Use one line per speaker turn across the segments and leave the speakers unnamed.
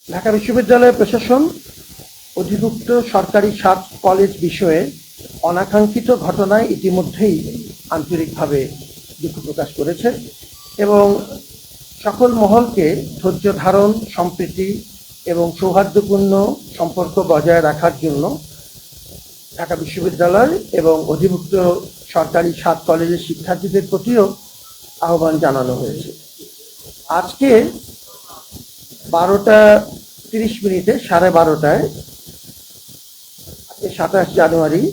ঢাকা বিশ্ববিদ্যালয় প্রশাসন অধিভুক্ত সরকারি 7 কলেজ বিষয়ে অনাকাঙ্ক্ষিত ঘটনায় ইতিমধ্যেই আন্তরিকভাবে দুঃখ প্রকাশ করেছে এবং সকল মহলকে ধৈর্য ধারণ, সম্প্রীতি এবং সৌহার্দ্যপূর্ণ সম্পর্ক বজায় রাখার জন্য ঢাকা বিশ্ববিদ্যালয় এবং অধিভুক্ত সরকারি 7 কলেজের শিক্ষার্থীদের প্রতিও আহ্বান জানানো হয়েছে। আজকে 12:30 12:30 27 জানুয়ারি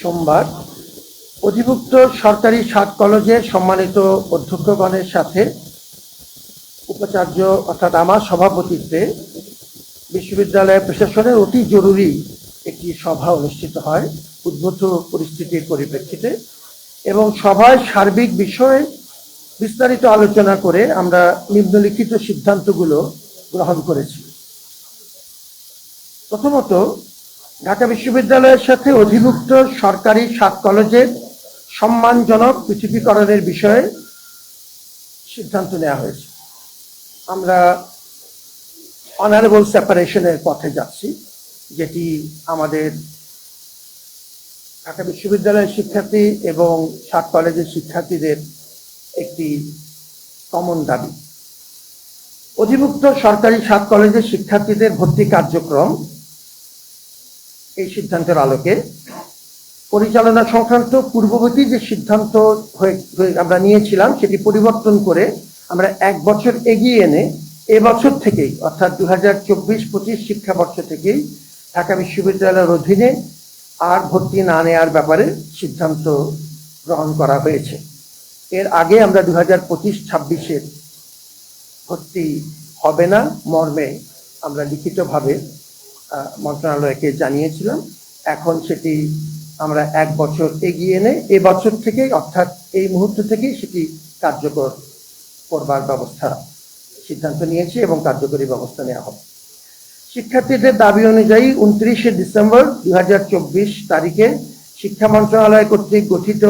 সোমবার অধিভুক্ত সরকারি 7 কলেজের সম্মানিত অধ্যক্ষগণের সাথে উপাচার্য অর্থাৎ আমার সভাপতিত্বে বিশ্ববিদ্যালয় প্রশাসনের অতি জরুরি একটি সভা অনুষ্ঠিত হয় উদ্ভূত পরিস্থিতির পরিপ্রেক্ষিতে এবং সভায় সার্বিক বিষয়ে বিস্তারিত আলোচনা করে আমরা নিম্নলিখিত সিদ্ধান্তগুলো গ্রহণ করেছি। প্রথমত, ঢাকা বিশ্ববিদ্যালয়ের সাথে অধিভুক্ত সরকারি 7 কলেজের সম্মানজনক পৃথকীকরণের বিষয়ে সিদ্ধান্ত নেওয়া হয়েছে। আমরা অনারেবল সেপারেশনের পথে যাচ্ছি, যেটি আমাদের ঢাকা বিশ্ববিদ্যালয়ের শিক্ষার্থী এবং 7 কলেজের শিক্ষার্থীদের একটি কমন দাবি। অধিভুক্ত সরকারি 7 কলেজের শিক্ষার্থীদের ভর্তি কার্যক্রম এই সিদ্ধান্তের আলোকে পরিচালনা সংক্রান্ত পূর্ববর্তী যে সিদ্ধান্ত আমরা নিয়েছিলাম সেটি পরিবর্তন করে আমরা 1 বছর এগিয়ে এনে এবছর থেকেই অর্থাৎ 2024-25 শিক্ষাবর্ষ থেকেই ঢাকা বিশ্ববিদ্যালয়ের অধীনে আর ভর্তি না নেওয়ার ব্যাপারে সিদ্ধান্ত গ্রহণ করা হয়েছে। এর আগে আমরা 2025-26-এর ভর্তি হবে না মর্মে আমরা লিখিতভাবে মন্ত্রণালয়কে জানিয়েছিলাম। এখন সেটি আমরা 1 বছর এগিয়ে এনে এ বছর থেকেই অর্থাৎ এই মুহূর্ত থেকেই সেটি কার্যকর করবার ব্যবস্থা সিদ্ধান্ত নিয়েছি এবং কার্যকরী ব্যবস্থা নেওয়া হবে। শিক্ষার্থীদের দাবি অনুযায়ী 29শে ডিসেম্বর 2024 তারিখে শিক্ষা মন্ত্রণালয় কর্তৃক গঠিত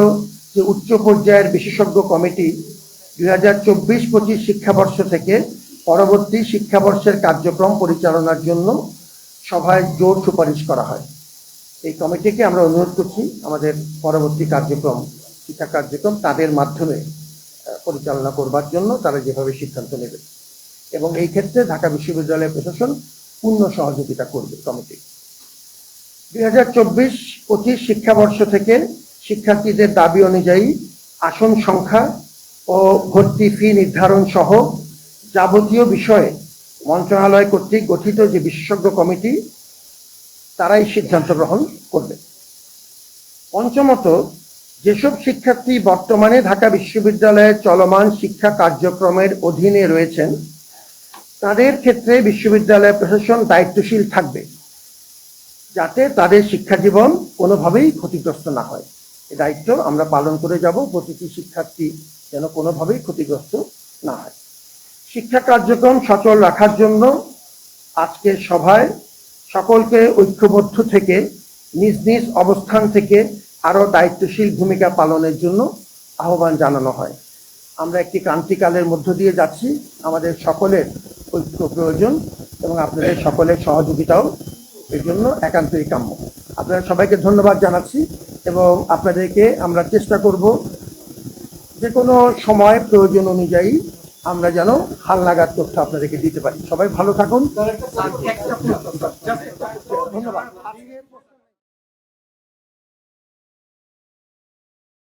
যে উচ্চ পর্যায়ের বিশেষজ্ঞ কমিটি 2024-25 শিক্ষাবর্ষ থেকে পরবর্তী শিক্ষাবর্ষের কার্যক্রম পরিচালনার জন্য সভায় জোর সুপারিশ করা হয়। এই কমিটিকে আমরা অনুরোধ করছি আমাদের পরবর্তী কার্যক্রম শিক্ষা কার্যক্রম তাদের মাধ্যমে পরিচালনা করবার জন্য তারা যেভাবে সিদ্ধান্ত নেবে এবং এই ক্ষেত্রে ঢাকা বিশ্ববিদ্যালয় প্রশাসন পূর্ণ সহযোগিতা করবে কমিটি। 2024-25 শিক্ষাবর্ষ থেকে শিক্ষার্থীদের দাবি অনুযায়ী আসন সংখ্যা ও ভর্তি ফি নির্ধারণ সহ যাবতীয় বিষয়ে মন্ত্রণালয় কর্তৃক গঠিত যে বিশেষজ্ঞ কমিটি তারাই সিদ্ধান্ত গ্রহণ করবে। পঞ্চমত, যেসব শিক্ষার্থী বর্তমানে ঢাকা বিশ্ববিদ্যালয়ের চলমান শিক্ষা কার্যক্রমের অধীনে রয়েছেন তাদের ক্ষেত্রে বিশ্ববিদ্যালয় প্রশাসন দায়িত্বশীল থাকবে যাতে তাদের শিক্ষা জীবন কোনোভাবেই ক্ষতিগ্রস্ত না হয়। এই দায়িত্ব আমরা পালন করে যাব, প্রতিটি শিক্ষার্থী যেন কোনোভাবেই ক্ষতিগ্রস্ত না হয়। শিক্ষা কার্যক্রম সচল রাখার জন্য আজকের সভায় সকলকে ঐক্যবদ্ধ থেকে নিজ নিজ অবস্থান থেকে আরো দায়িত্বশীল ভূমিকা পালনের জন্য আহ্বান জানানো হয়। আমরা একটি ক্রান্তিকালের মধ্য দিয়ে যাচ্ছি, আমাদের সকলের ঐক্য প্রয়োজন এবং আপনাদের সকলের সহযোগিতাও এর জন্য একান্তই কাম্য। আপনারা সবাইকে ধন্যবাদ জানাচ্ছি এবং আপনাদেরকে আমরা চেষ্টা করব যে কোনো সময় প্রয়োজন অনুযায়ী আমরা যেন হালনাগাদ তথ্য আপনাদেরকে দিতে পারি। সবাই ভালো থাকুন, ধন্যবাদ।